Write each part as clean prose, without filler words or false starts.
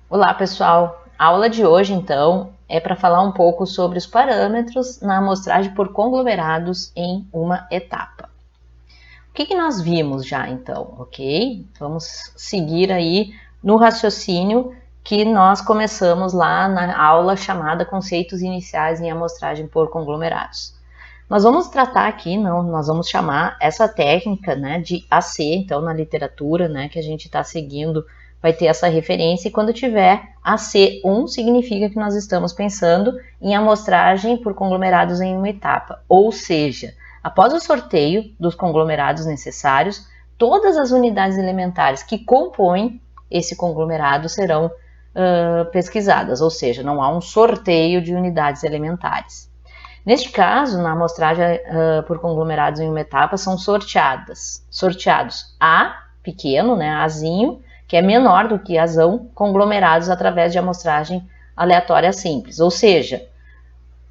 Olá, pessoal! A aula de hoje, então, é para falar um pouco sobre os parâmetros na amostragem por conglomerados em uma etapa. O que nós vimos já, então, ok? Vamos seguir aí no raciocínio que nós começamos lá na aula chamada Conceitos Iniciais em Amostragem por Conglomerados. Nós vamos tratar aqui, nós vamos chamar essa técnica, né, de AC, então na literatura, né, que a gente está seguindo, vai ter essa referência, e quando tiver AC1, significa que nós estamos pensando em amostragem por conglomerados em uma etapa, ou seja, após o sorteio dos conglomerados necessários, todas as unidades elementares que compõem esse conglomerado serão pesquisadas, ou seja, não há um sorteio de unidades elementares. Neste caso, na amostragem por conglomerados em uma etapa, são sorteados A pequeno, né, Azinho, que é menor do que Azão, conglomerados através de amostragem aleatória simples. Ou seja,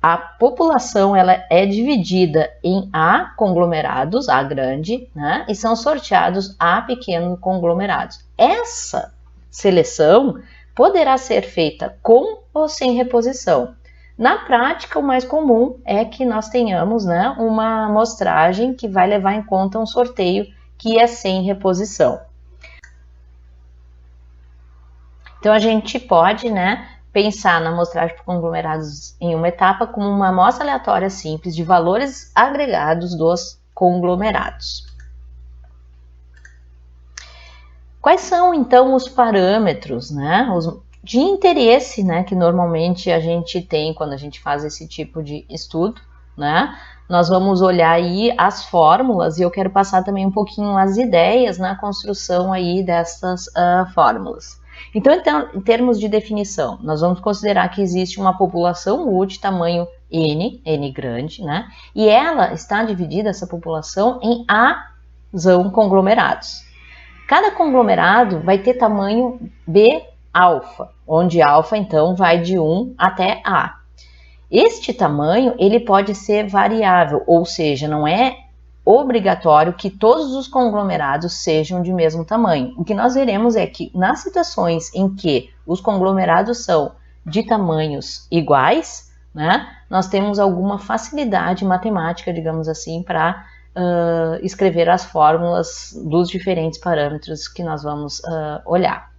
a população ela é dividida em A conglomerados, A grande, né, e são sorteados A pequeno conglomerados. Essa seleção poderá ser feita com ou sem reposição. Na prática, o mais comum é que nós tenhamos, né, uma amostragem que vai levar em conta um sorteio que é sem reposição. Então, a gente pode, né, pensar na amostragem por conglomerados em uma etapa como uma amostra aleatória simples de valores agregados dos conglomerados. Quais são, então, os parâmetros, né, de interesse, né, que normalmente a gente tem quando a gente faz esse tipo de estudo, né? Nós vamos olhar aí as fórmulas e eu quero passar também um pouquinho as ideias na construção aí dessas fórmulas. Então, em termos de definição, nós vamos considerar que existe uma população U de tamanho N, N grande, né? E ela está dividida, essa população, em A conglomerados. Cada conglomerado vai ter tamanho B alfa, onde alfa então vai de 1 até A. Este tamanho ele pode ser variável, ou seja, não é obrigatório que todos os conglomerados sejam de mesmo tamanho. O que nós veremos é que nas situações em que os conglomerados são de tamanhos iguais, né, nós temos alguma facilidade matemática, digamos assim, para escrever as fórmulas dos diferentes parâmetros que nós vamos olhar.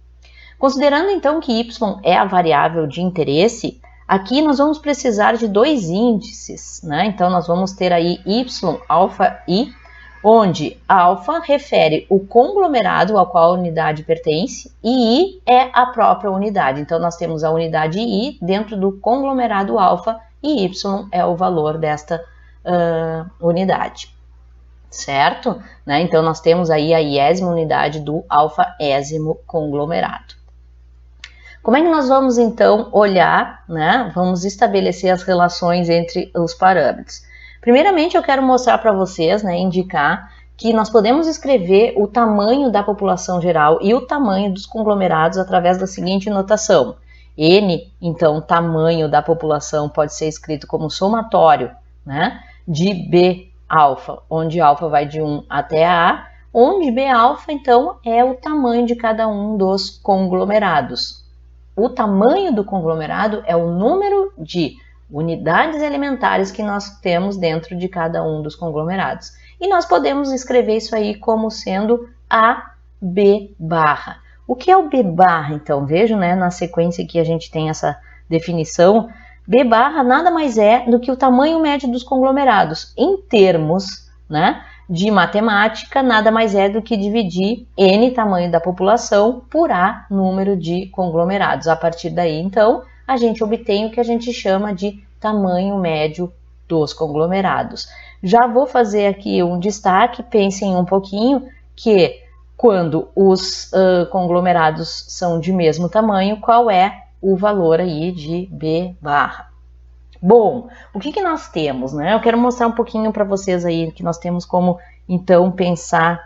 Considerando então que y é a variável de interesse, aqui nós vamos precisar de dois índices, né? Então nós vamos ter aí y, alfa i, onde alfa refere o conglomerado ao qual a unidade pertence e i é a própria unidade. Então nós temos a unidade i dentro do conglomerado alfa e y é o valor desta unidade. Certo? Né? Então nós temos aí a iésima unidade do alfaésimo conglomerado. Como é que nós vamos então olhar, né? Vamos estabelecer as relações entre os parâmetros. Primeiramente eu quero mostrar para vocês, né, indicar que nós podemos escrever o tamanho da população geral e o tamanho dos conglomerados através da seguinte notação. N, então, tamanho da população pode ser escrito como somatório, né, de B alfa, onde alfa vai de 1 até A, onde B alfa, então, é o tamanho de cada um dos conglomerados. O tamanho do conglomerado é o número de unidades elementares que nós temos dentro de cada um dos conglomerados. E nós podemos escrever isso aí como sendo AB barra. O que é o B barra, então? Vejam, né, na sequência que a gente tem essa definição. B barra nada mais é do que o tamanho médio dos conglomerados. Em termos, né, de matemática, nada mais é do que dividir N, tamanho da população, por A, número de conglomerados. A partir daí, então, a gente obtém o que a gente chama de tamanho médio dos conglomerados. Já vou fazer aqui um destaque, pensem um pouquinho que quando os conglomerados são de mesmo tamanho, qual é o valor aí de B barra. Bom, o que nós temos, né? Eu quero mostrar um pouquinho para vocês aí que nós temos como, então, pensar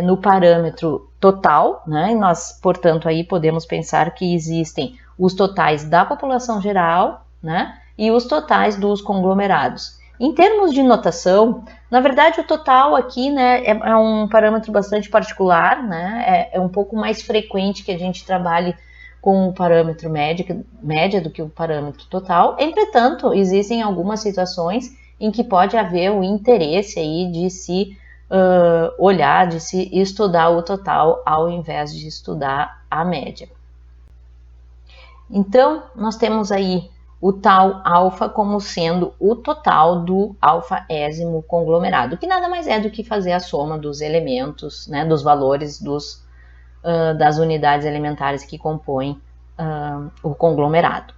no parâmetro total, né? E nós, portanto, aí podemos pensar que existem os totais da população geral, né? E os totais dos conglomerados. Em termos de notação, na verdade, o total aqui, né, é um parâmetro bastante particular, né? É um pouco mais frequente que a gente trabalhe com o parâmetro média do que o parâmetro total. Entretanto, existem algumas situações em que pode haver o interesse aí de se olhar, de se estudar o total ao invés de estudar a média. Então, nós temos aí o tal alfa como sendo o total do alfaésimo conglomerado, que nada mais é do que fazer a soma dos elementos, né, dos valores das unidades elementares que compõem o conglomerado.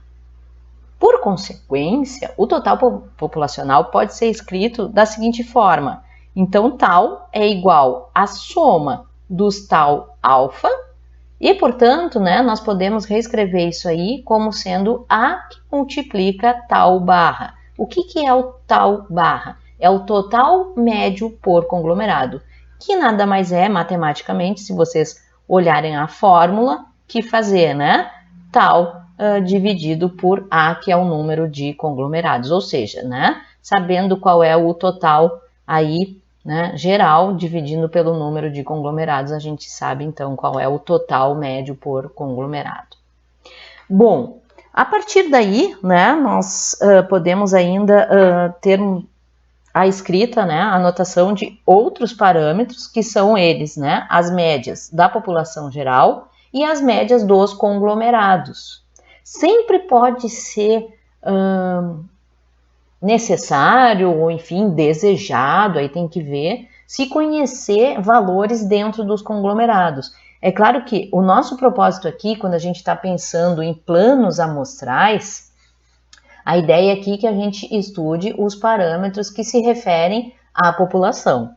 Por consequência, o total populacional pode ser escrito da seguinte forma: então, tal é igual à soma dos tal alfa, e, portanto, né, nós podemos reescrever isso aí como sendo A que multiplica tal barra. O que é o tal barra? É o total médio por conglomerado, que nada mais é, matematicamente, se vocês olharem a fórmula, que fazer, né, tal dividido por A, que é o número de conglomerados, ou seja, né, sabendo qual é o total aí, né, geral, dividindo pelo número de conglomerados, a gente sabe então qual é o total médio por conglomerado. Bom, a partir daí, né, nós podemos ainda ter a escrita, né, a anotação de outros parâmetros, que são eles, né, as médias da população geral e as médias dos conglomerados. Sempre pode ser necessário ou, enfim, desejado, aí tem que ver, se conhecer valores dentro dos conglomerados. É claro que o nosso propósito aqui, quando a gente está pensando em planos amostrais, a ideia aqui é que a gente estude os parâmetros que se referem à população.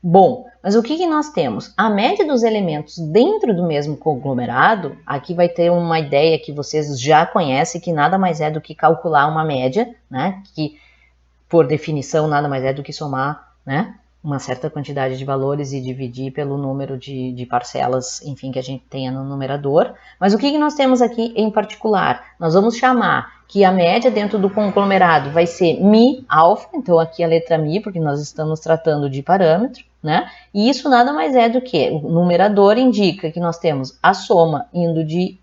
Bom, mas o que nós temos? A média dos elementos dentro do mesmo conglomerado, aqui vai ter uma ideia que vocês já conhecem, que nada mais é do que calcular uma média, né? Que, por definição, nada mais é do que somar, né, uma certa quantidade de valores e dividir pelo número de parcelas, enfim, que a gente tenha no numerador. Mas o que nós temos aqui em particular? Nós vamos chamar que a média dentro do conglomerado vai ser mi alfa, então aqui a letra mi, porque nós estamos tratando de parâmetro, né? E isso nada mais é do que o numerador indica que nós temos a soma indo de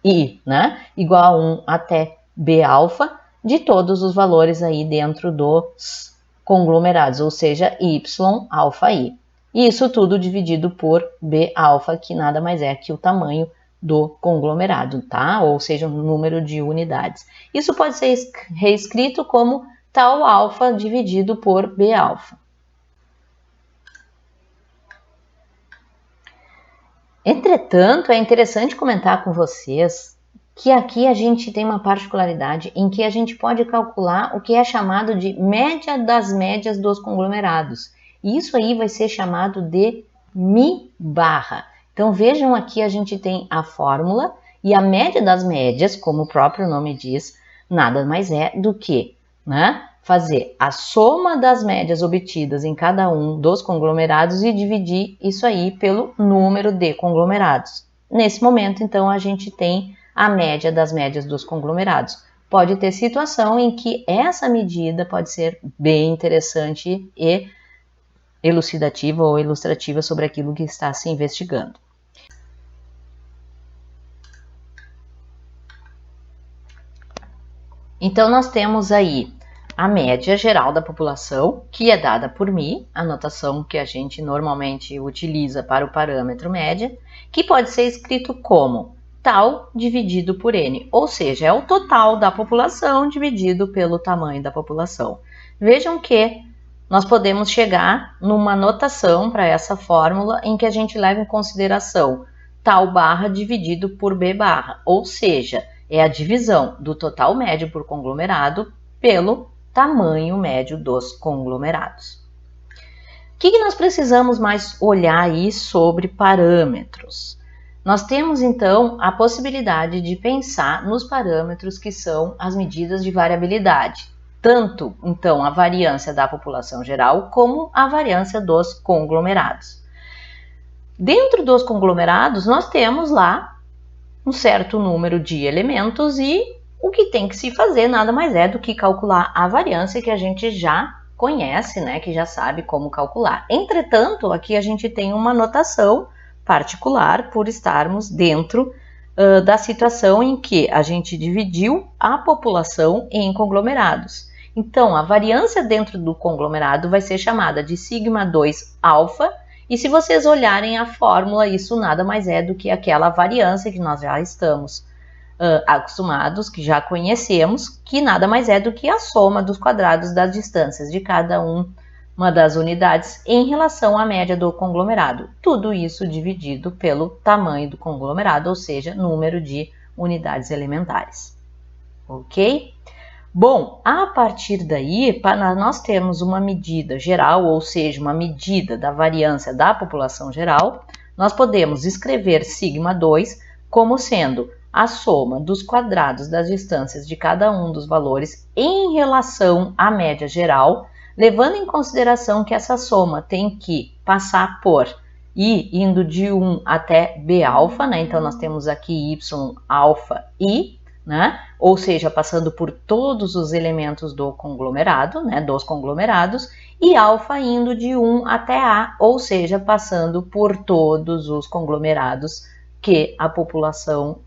i, né, igual a 1 até b alfa, de todos os valores aí dentro dos conglomerados, ou seja, y alfa i. E isso tudo dividido por b alfa, que nada mais é que o tamanho do conglomerado, tá? Ou seja, o número de unidades. Isso pode ser reescrito como tal alfa dividido por b alfa. Entretanto, é interessante comentar com vocês que aqui a gente tem uma particularidade em que a gente pode calcular o que é chamado de média das médias dos conglomerados. E isso aí vai ser chamado de mi barra. Então vejam aqui a gente tem a fórmula e a média das médias, como o próprio nome diz, nada mais é do que, né, fazer a soma das médias obtidas em cada um dos conglomerados e dividir isso aí pelo número de conglomerados. Nesse momento, então, a gente tem a média das médias dos conglomerados. Pode ter situação em que essa medida pode ser bem interessante e elucidativa ou ilustrativa sobre aquilo que está se investigando. Então, nós temos aí a média geral da população, que é dada por mi, a notação que a gente normalmente utiliza para o parâmetro média, que pode ser escrito como tal dividido por n, ou seja, é o total da população dividido pelo tamanho da população. Vejam que nós podemos chegar numa notação para essa fórmula em que a gente leva em consideração tal barra dividido por b barra, ou seja, é a divisão do total médio por conglomerado pelo tamanho médio dos conglomerados. O que nós precisamos mais olhar aí sobre parâmetros? Nós temos, então, a possibilidade de pensar nos parâmetros que são as medidas de variabilidade, tanto, então, a variância da população geral como a variância dos conglomerados. Dentro dos conglomerados, nós temos lá um certo número de elementos e o que tem que se fazer nada mais é do que calcular a variância que a gente já conhece, né, que já sabe como calcular. Entretanto, aqui a gente tem uma notação particular por estarmos dentro da situação em que a gente dividiu a população em conglomerados. Então, a variância dentro do conglomerado vai ser chamada de sigma 2 alfa, e se vocês olharem a fórmula, isso nada mais é do que aquela variância que nós já estamos acostumados, que já conhecemos, que nada mais é do que a soma dos quadrados das distâncias de cada uma das unidades em relação à média do conglomerado. Tudo isso dividido pelo tamanho do conglomerado, ou seja, número de unidades elementares. Ok? Bom, a partir daí, para nós termos uma medida geral, ou seja, uma medida da variância da população geral, nós podemos escrever sigma 2 como sendo a soma dos quadrados das distâncias de cada um dos valores em relação à média geral, levando em consideração que essa soma tem que passar por I indo de 1 até B alfa, né? Então nós temos aqui Y alfa I, né? Ou seja, passando por todos os elementos do conglomerado, né? Dos conglomerados, e alfa indo de 1 até A, ou seja, passando por todos os conglomerados que a população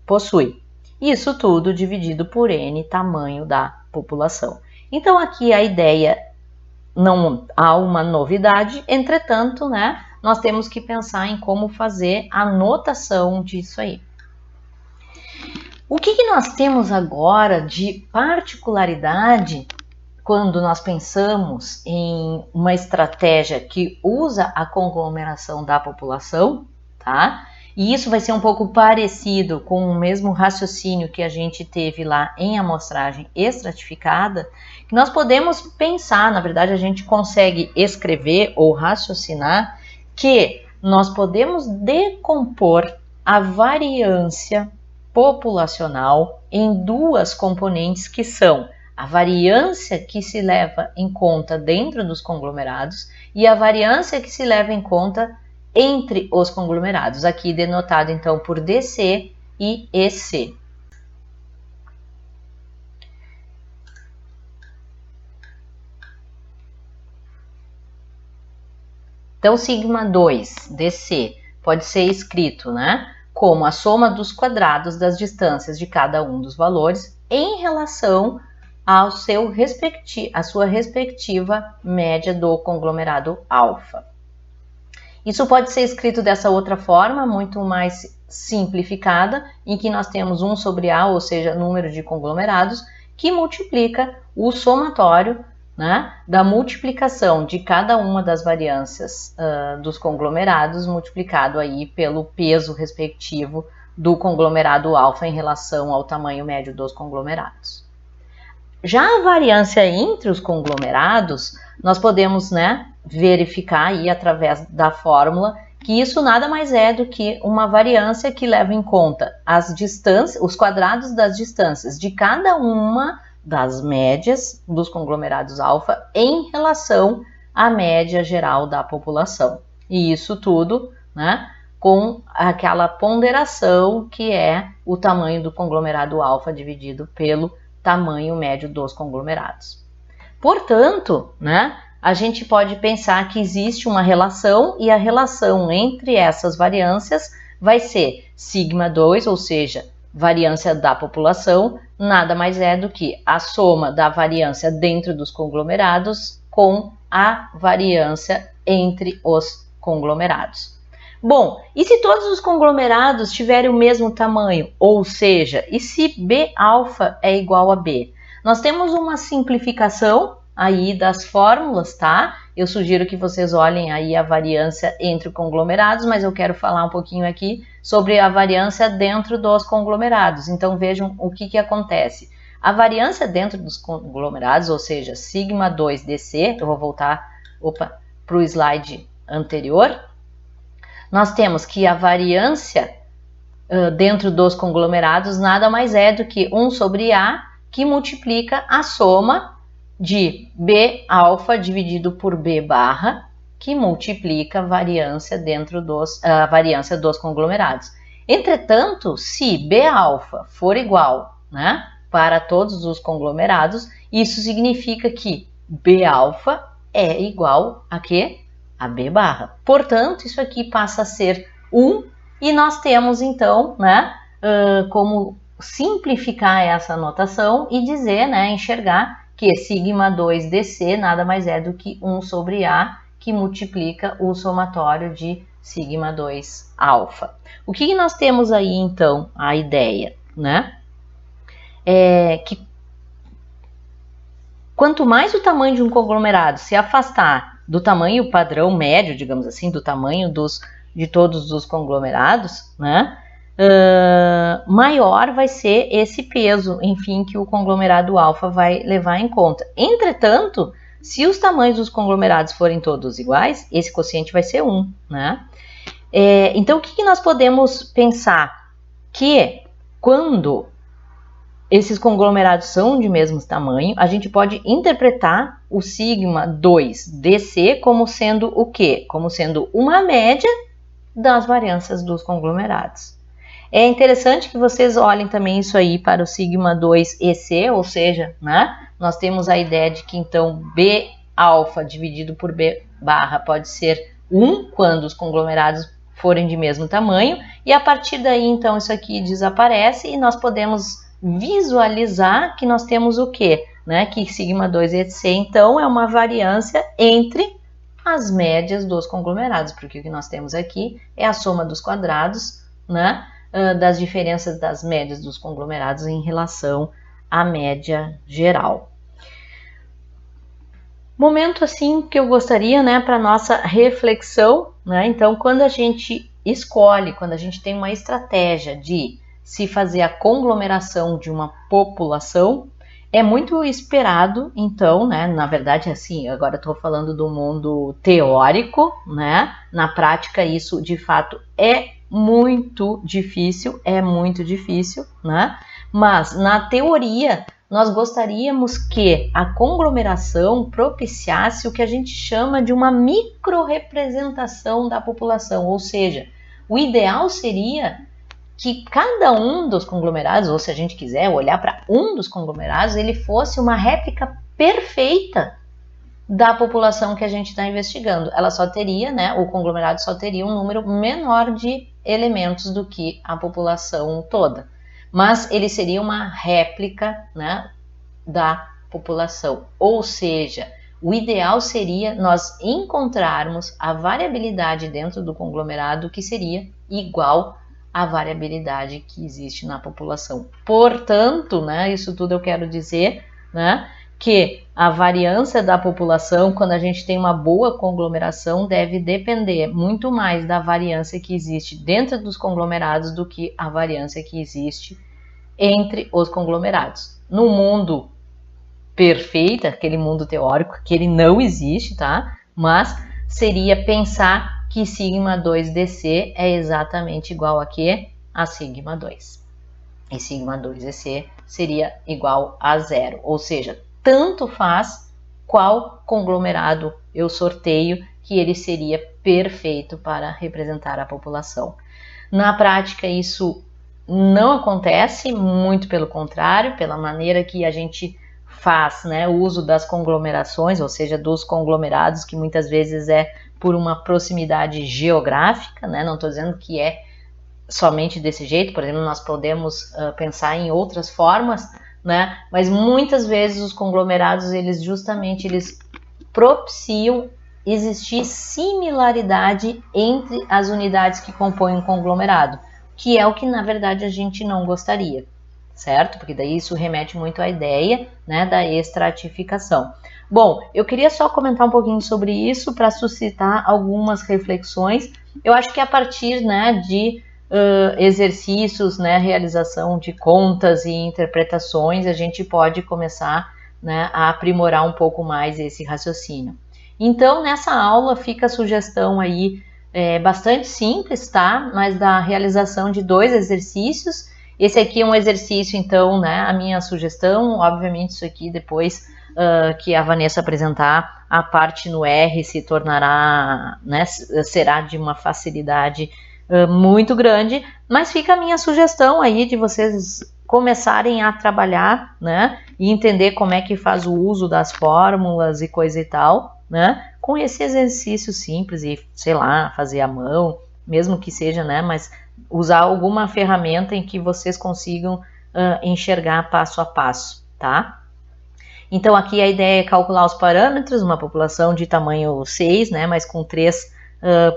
possui. Isso tudo dividido por N, tamanho da população. Então, aqui a ideia, não há uma novidade, entretanto, né, nós temos que pensar em como fazer a notação disso aí. O que nós temos agora de particularidade quando nós pensamos em uma estratégia que usa a conglomeração da população, tá? E isso vai ser um pouco parecido com o mesmo raciocínio que a gente teve lá em amostragem estratificada, que nós podemos pensar, na verdade a gente consegue escrever ou raciocinar que nós podemos decompor a variância populacional em duas componentes que são a variância que se leva em conta dentro dos conglomerados e a variância que se leva em conta entre os conglomerados, aqui denotado então por DC e EC. Então, sigma 2 DC pode ser escrito, né, como a soma dos quadrados das distâncias de cada um dos valores em relação à sua respectiva média do conglomerado alfa. Isso pode ser escrito dessa outra forma, muito mais simplificada, em que nós temos 1 sobre A, ou seja, número de conglomerados, que multiplica o somatório, né, da multiplicação de cada uma das variâncias dos conglomerados, multiplicado aí pelo peso respectivo do conglomerado alfa em relação ao tamanho médio dos conglomerados. Já a variância entre os conglomerados, nós podemos, né, verificar aí através da fórmula que isso nada mais é do que uma variância que leva em conta as distâncias, os quadrados das distâncias de cada uma das médias dos conglomerados alfa em relação à média geral da população. E isso tudo, né, com aquela ponderação que é o tamanho do conglomerado alfa dividido pelo tamanho médio dos conglomerados. Portanto, né, a gente pode pensar que existe uma relação e a relação entre essas variâncias vai ser sigma 2, ou seja, variância da população, nada mais é do que a soma da variância dentro dos conglomerados com a variância entre os conglomerados. Bom, e se todos os conglomerados tiverem o mesmo tamanho, ou seja, e se B alfa é igual a B? Nós temos uma simplificação aí das fórmulas, tá? Eu sugiro que vocês olhem aí a variância entre conglomerados, mas eu quero falar um pouquinho aqui sobre a variância dentro dos conglomerados. Então vejam o que acontece. A variância dentro dos conglomerados, ou seja, sigma 2 DC, eu vou voltar para o slide anterior. Nós temos que a variância dentro dos conglomerados nada mais é do que 1 sobre A, que multiplica a soma de B alfa dividido por B barra, que multiplica a variância dentro a variância dos conglomerados. Entretanto, se B alfa for igual, né, para todos os conglomerados, isso significa que B alfa é igual a quê? A B barra. Portanto, isso aqui passa a ser 1 E nós temos então, né, como simplificar essa notação e dizer, né, enxergar que sigma 2dc nada mais é do que 1 sobre A, que multiplica o somatório de sigma 2 alfa. O que nós temos aí então? A ideia, né, é que quanto mais o tamanho de um conglomerado se afastar do tamanho padrão médio, digamos assim, do tamanho de todos os conglomerados, né, maior vai ser esse peso, enfim, que o conglomerado alfa vai levar em conta. Entretanto, se os tamanhos dos conglomerados forem todos iguais, esse quociente vai ser 1, né? Então, o que nós podemos pensar? Que quando esses conglomerados são de mesmo tamanho, a gente pode interpretar o sigma 2dc como sendo o quê? Como sendo uma média das variâncias dos conglomerados. É interessante que vocês olhem também isso aí para o sigma 2ec, ou seja, né, nós temos a ideia de que então B alfa dividido por B barra pode ser 1 quando os conglomerados forem de mesmo tamanho, e a partir daí então isso aqui desaparece e nós podemos visualizar que nós temos o quê? Né, que sigma 2ec então é uma variância entre as médias dos conglomerados, porque o que nós temos aqui é a soma dos quadrados, né, das diferenças das médias dos conglomerados em relação à média geral. Momento assim que eu gostaria, né, para nossa reflexão, né? Então, quando a gente escolhe, quando a gente tem uma estratégia de se fazer a conglomeração de uma população, é muito esperado, então, né, na verdade, assim, agora estou falando do mundo teórico, né, na prática isso de fato é muito difícil, né, mas na teoria nós gostaríamos que a conglomeração propiciasse o que a gente chama de uma micro-representação da população, ou seja, o ideal seria que cada um dos conglomerados, ou se a gente quiser olhar para um dos conglomerados, ele fosse uma réplica perfeita da população que a gente está investigando. Ela só teria, né, o conglomerado só teria um número menor de elementos do que a população toda, mas ele seria uma réplica, né, da população, ou seja, o ideal seria nós encontrarmos a variabilidade dentro do conglomerado que seria igual a variabilidade que existe na população. Portanto, né, isso tudo eu quero dizer, né, que a variância da população, quando a gente tem uma boa conglomeração, deve depender muito mais da variância que existe dentro dos conglomerados do que a variância que existe entre os conglomerados. No mundo perfeito, aquele mundo teórico, que ele não existe, tá? Mas seria pensar que sigma 2dc é exatamente igual a quê? A sigma 2. E sigma 2dc seria igual a 0. Ou seja, tanto faz qual conglomerado eu sorteio, que ele seria perfeito para representar a população. Na prática, isso não acontece, muito pelo contrário, pela maneira que a gente faz, né, o uso das conglomerações, ou seja, dos conglomerados, que muitas vezes é por uma proximidade geográfica, né? Não estou dizendo que é somente desse jeito, por exemplo, nós podemos pensar em outras formas, né? Mas muitas vezes os conglomerados, eles propiciam existir similaridade entre as unidades que compõem um conglomerado, que é o que na verdade a gente não gostaria, certo? Porque daí isso remete muito à ideia, né, da estratificação. Bom, eu queria só comentar um pouquinho sobre isso para suscitar algumas reflexões. Eu acho que a partir, né, de exercícios, né, realização de contas e interpretações, a gente pode começar, né, a aprimorar um pouco mais esse raciocínio. Então, nessa aula fica a sugestão aí, bastante simples, tá? Mas da realização de 2 exercícios. Esse aqui é um exercício, então, né, a minha sugestão, obviamente isso aqui depois que a Vanessa apresentar, a parte no R se tornará, né, será de uma facilidade muito grande, mas fica a minha sugestão aí de vocês começarem a trabalhar, né, e entender como é que faz o uso das fórmulas e coisa e tal, né, com esse exercício simples e, sei lá, fazer à mão, mesmo que seja, né, mas usar alguma ferramenta em que vocês consigam enxergar passo a passo, tá? Então aqui a ideia é calcular os parâmetros, uma população de tamanho 6, né, mas com 3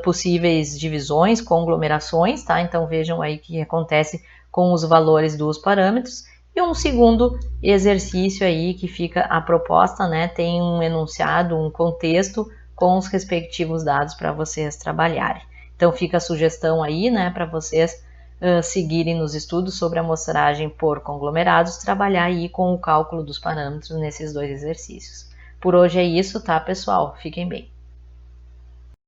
possíveis divisões, conglomerações, tá? Então vejam aí o que acontece com os valores dos parâmetros. E um segundo exercício aí que fica a proposta, né, tem um enunciado, um contexto com os respectivos dados para vocês trabalharem. Então fica a sugestão aí, né, para vocês seguirem nos estudos sobre amostragem por conglomerados, trabalhar aí com o cálculo dos parâmetros nesses 2 exercícios. Por hoje é isso, tá, pessoal? Fiquem bem.